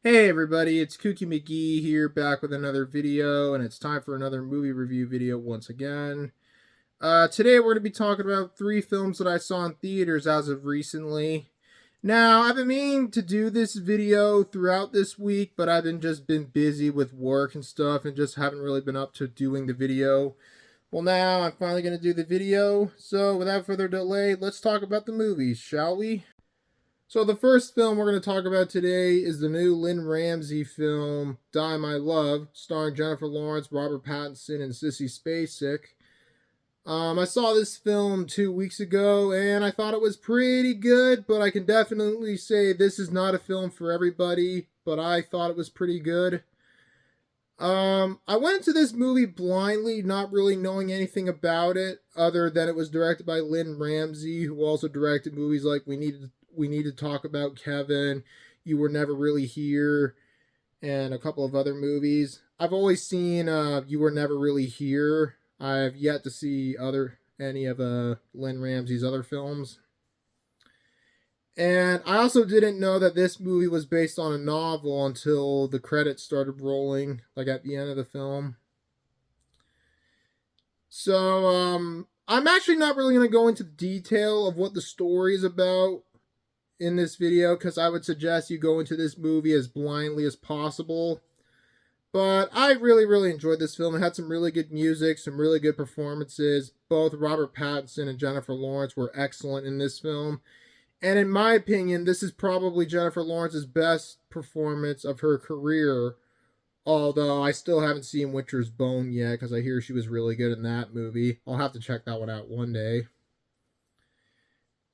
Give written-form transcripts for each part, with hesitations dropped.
Hey everybody, it's Kooky McGee here back with another video, and it's time for another movie review video once again. Today we're going to be talking about three films that I saw in theaters as of recently. Now, I've been meaning to do this video throughout this week, but I've been busy with work and stuff and just haven't really been up to doing the video. Well, now I'm finally going to do the video, so without further delay, let's talk about the movies, shall we? So the first film we're going to talk about today is the new Lynn Ramsey film, Die My Love, starring Jennifer Lawrence, Robert Pattinson, and Sissy Spacek. I saw this film 2 weeks ago, and I thought it was pretty good, but I can definitely say this is not a film for everybody, but I thought it was pretty good. I went into this movie blindly, not really knowing anything about it, other than it was directed by Lynn Ramsey, who also directed movies like We Need to Talk About Kevin, You Were Never Really Here, and a couple of other movies. I've always seen You Were Never Really Here. I've yet to see any of Lynn Ramsey's other films. And I also didn't know that this movie was based on a novel until the credits started rolling, like at the end of the film. So, I'm actually not really going to go into detail of what the story is about in this video because I would suggest you go into this movie as blindly as possible. But I really enjoyed this film. It had some really good music, some really good performances. Both Robert Pattinson and Jennifer Lawrence were excellent in this film. And in my opinion, this is probably Jennifer Lawrence's best performance of her career. Although I still haven't seen Winter's Bone yet because I hear she was really good in that movie. I'll have to check that one out one day.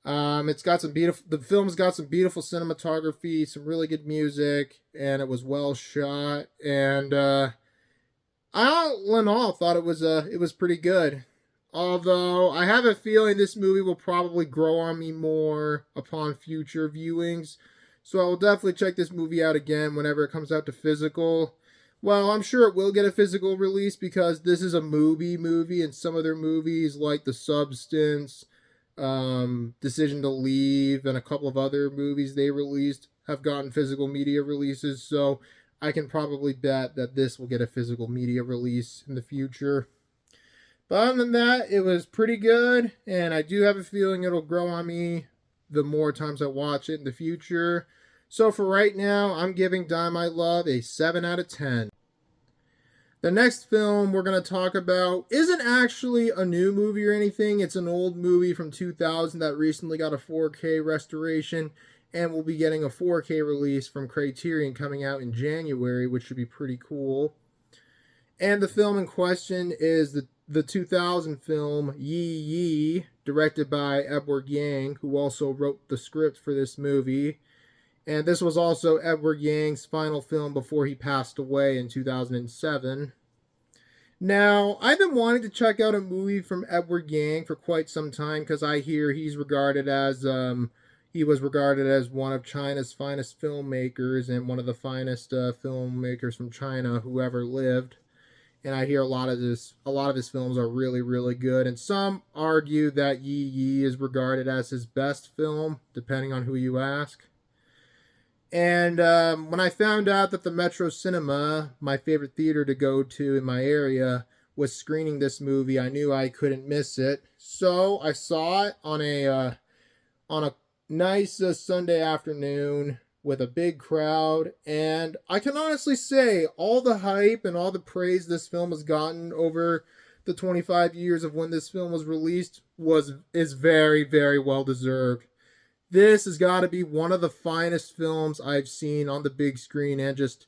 It's got some beautiful. The film's got some beautiful cinematography, some really good music, and it was well shot. And I all in all thought it was pretty good. Although I have a feeling this movie will probably grow on me more upon future viewings, so I will definitely check this movie out again whenever it comes out to physical. Well, I'm sure it will get a physical release because this is a movie, and some other movies like The Substance, Decision to Leave, and a couple of other movies they released have gotten physical media releases, so I can probably bet that this will get a physical media release in the future. But other than that, it was pretty good, and I do have a feeling it'll grow on me the more times I watch it in the future. So for right now, I'm giving Die My Love a 7 out of 10. The next film we're going to talk about isn't actually a new movie or anything. It's an old movie from 2000 that recently got a 4K restoration and will be getting a 4K release from Criterion coming out in January, which should be pretty cool. And the film in question is the 2000 film Yi Yi, directed by Edward Yang, who also wrote the script for this movie. And this was also Edward Yang's final film before he passed away in 2007. Now, I've been wanting to check out a movie from Edward Yang for quite some time because I hear he was regarded as one of China's finest filmmakers and one of the finest filmmakers from China who ever lived. And I hear a lot of his films are really good. And some argue that Yi Yi is regarded as his best film, depending on who you ask. And when I found out that the Metro Cinema, my favorite theater to go to in my area, was screening this movie, I knew I couldn't miss it. So I saw it on a nice Sunday afternoon with a big crowd, and I can honestly say all the hype and all the praise this film has gotten over the 25 years of when this film was released is very well deserved. This has got to be one of the finest films I've seen on the big screen, and just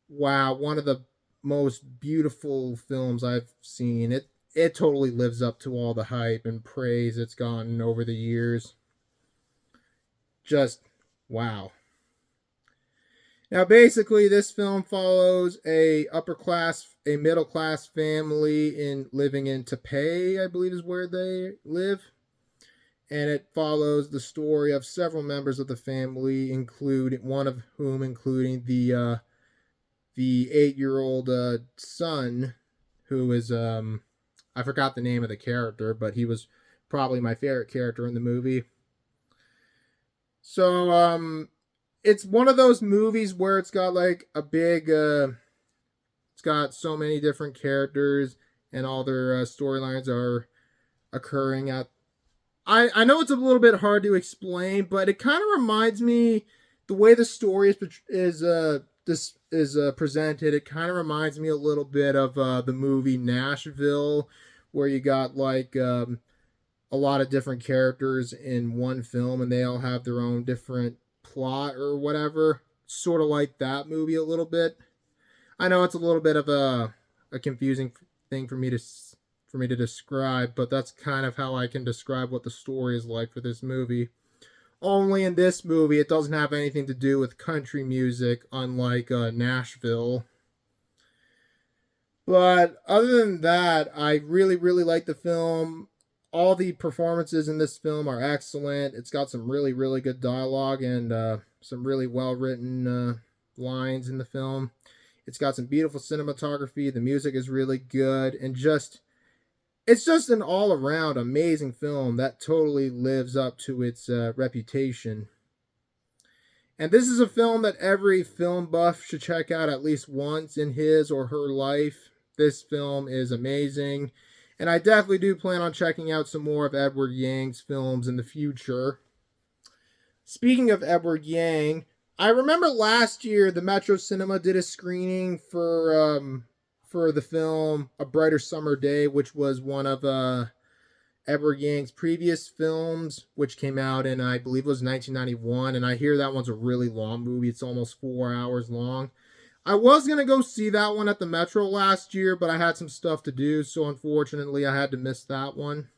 wow, one of the most beautiful films I've seen. It totally lives up to all the hype and praise it's gotten over the years. Just wow. Now, basically, this film follows a middle class family living in Taipei, I believe is where they live, and it follows the story of several members of the family, including the 8-year-old son, who is I forgot the name of the character, but he was probably my favorite character in the movie. So it's one of those movies where it's got like a big it's got so many different characters and all their storylines are occurring at. I know it's a little bit hard to explain, but it kind of reminds me the way the story is presented. It kind of reminds me a little bit of the movie Nashville, where you got like a lot of different characters in one film, and they all have their own different plot or whatever. Sort of like that movie a little bit. I know it's a little bit of a confusing thing for me to describe, but that's kind of how I can describe what the story is like for this movie. Only in this movie, it doesn't have anything to do with country music, unlike Nashville. But other than that, I really, really like the film. All the performances in this film are excellent. It's got some really, really good dialogue and some really well written lines in the film. It's got some beautiful cinematography. The music is really good, and it's just an all around amazing film that totally lives up to its reputation. And this is a film that every film buff should check out at least once in his or her life. This film is amazing. And I definitely do plan on checking out some more of Edward Yang's films in the future. Speaking of Edward Yang, I remember last year the Metro Cinema did a screening for the film A Brighter Summer Day, which was one of Edward Yang's previous films, which came out in, I believe it was 1991, and I hear that one's a really long movie. It's almost 4 hours long. I was going to go see that one at the Metro last year, but I had some stuff to do, so unfortunately I had to miss that one.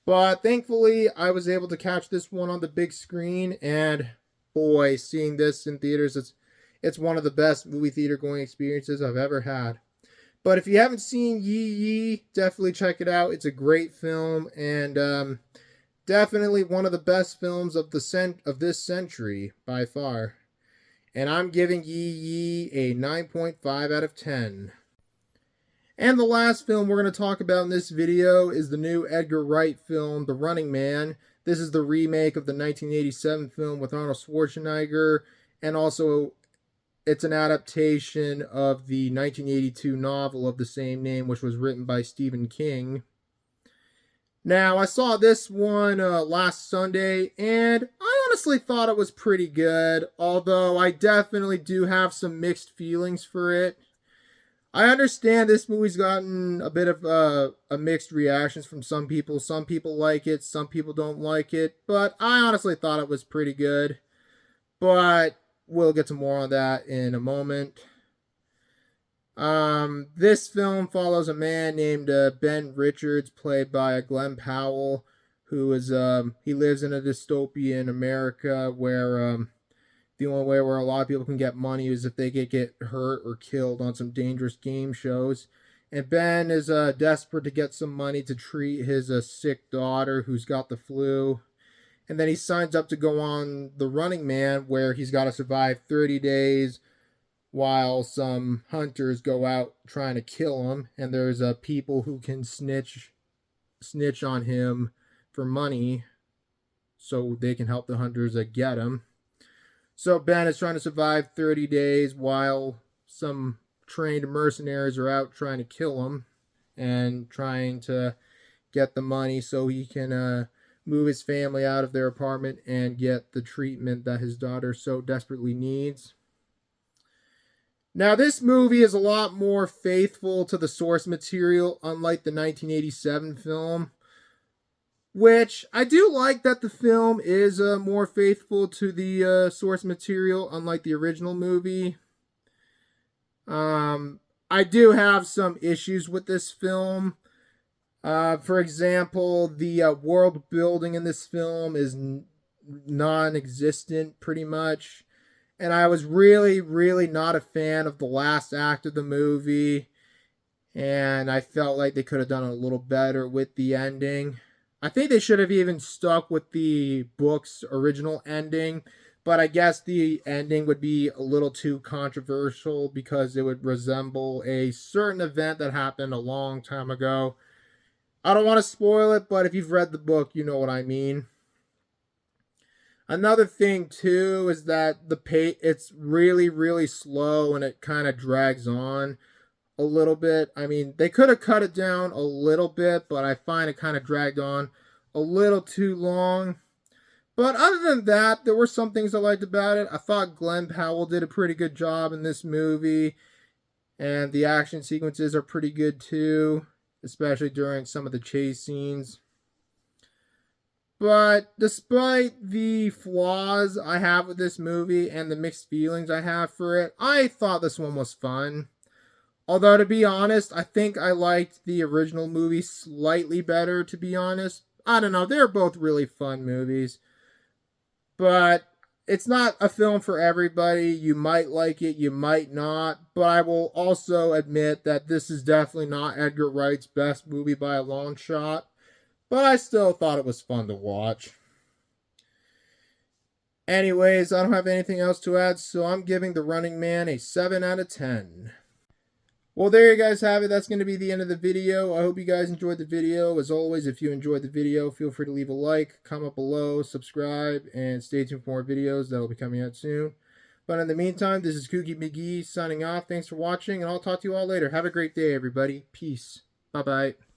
But thankfully, I was able to catch this one on the big screen, and boy, seeing this in theaters, it's one of the best movie theater going experiences I've ever had. But if you haven't seen Yi Yi, definitely check it out. It's a great film, and definitely one of the best films of this century by far. And I'm giving Yi Yi a 9.5 out of 10. And the last film we're going to talk about in this video is the new Edgar Wright film, The Running Man. This is the remake of the 1987 film with Arnold Schwarzenegger, and also it's an adaptation of the 1982 novel of the same name, which was written by Stephen King. Now, I saw this one last Sunday, and I honestly thought it was pretty good, although I definitely do have some mixed feelings for it. I understand this movie's gotten a bit of a mixed reactions from some people. Some people like it, some people don't like it, but I honestly thought it was pretty good. But we'll get to more on that in a moment. This film follows a man named Ben Richards, played by Glenn Powell, who is he lives in a dystopian America where the only way where a lot of people can get money is if they get hurt or killed on some dangerous game shows. And Ben is desperate to get some money to treat his sick daughter who's got the flu. And then he signs up to go on The Running Man, where he's got to survive 30 days while some hunters go out trying to kill him. And there's people who can snitch on him for money so they can help the hunters get him. So Ben is trying to survive 30 days while some trained mercenaries are out trying to kill him and trying to get the money so he can move his family out of their apartment and get the treatment that his daughter so desperately needs. Now, this movie is a lot more faithful to the source material, unlike the 1987 film. Which, I do like that the film is more faithful to the source material, unlike the original movie. I do have some issues with this film. For example, the world building in this film is non-existent, pretty much. And I was really, really not a fan of the last act of the movie. And I felt like they could have done a little better with the ending. I think they should have even stuck with the book's original ending, but I guess the ending would be a little too controversial because it would resemble a certain event that happened a long time ago. I don't want to spoil it, but if you've read the book, you know what I mean. Another thing too is that the pace, it's really slow and it kind of drags on a little bit. I mean, they could have cut it down a little bit, but I find it kind of dragged on a little too long. But other than that, there were some things I liked about it. I thought Glenn Powell did a pretty good job in this movie, and the action sequences are pretty good too, especially during some of the chase scenes. But despite the flaws I have with this movie and the mixed feelings I have for it, I thought this one was fun. Although, to be honest, I think I liked the original movie slightly better, to be honest. I don't know, they're both really fun movies. But it's not a film for everybody. You might like it, you might not. But I will also admit that this is definitely not Edgar Wright's best movie by a long shot. But I still thought it was fun to watch. Anyways, I don't have anything else to add, so I'm giving The Running Man a 7 out of 10. Well, there you guys have it. That's going to be the end of the video. I hope you guys enjoyed the video. As always, if you enjoyed the video, feel free to leave a like, comment below, subscribe, and stay tuned for more videos that will be coming out soon. But in the meantime, this is Kooky McGee signing off. Thanks for watching, and I'll talk to you all later. Have a great day, everybody. Peace. Bye-bye.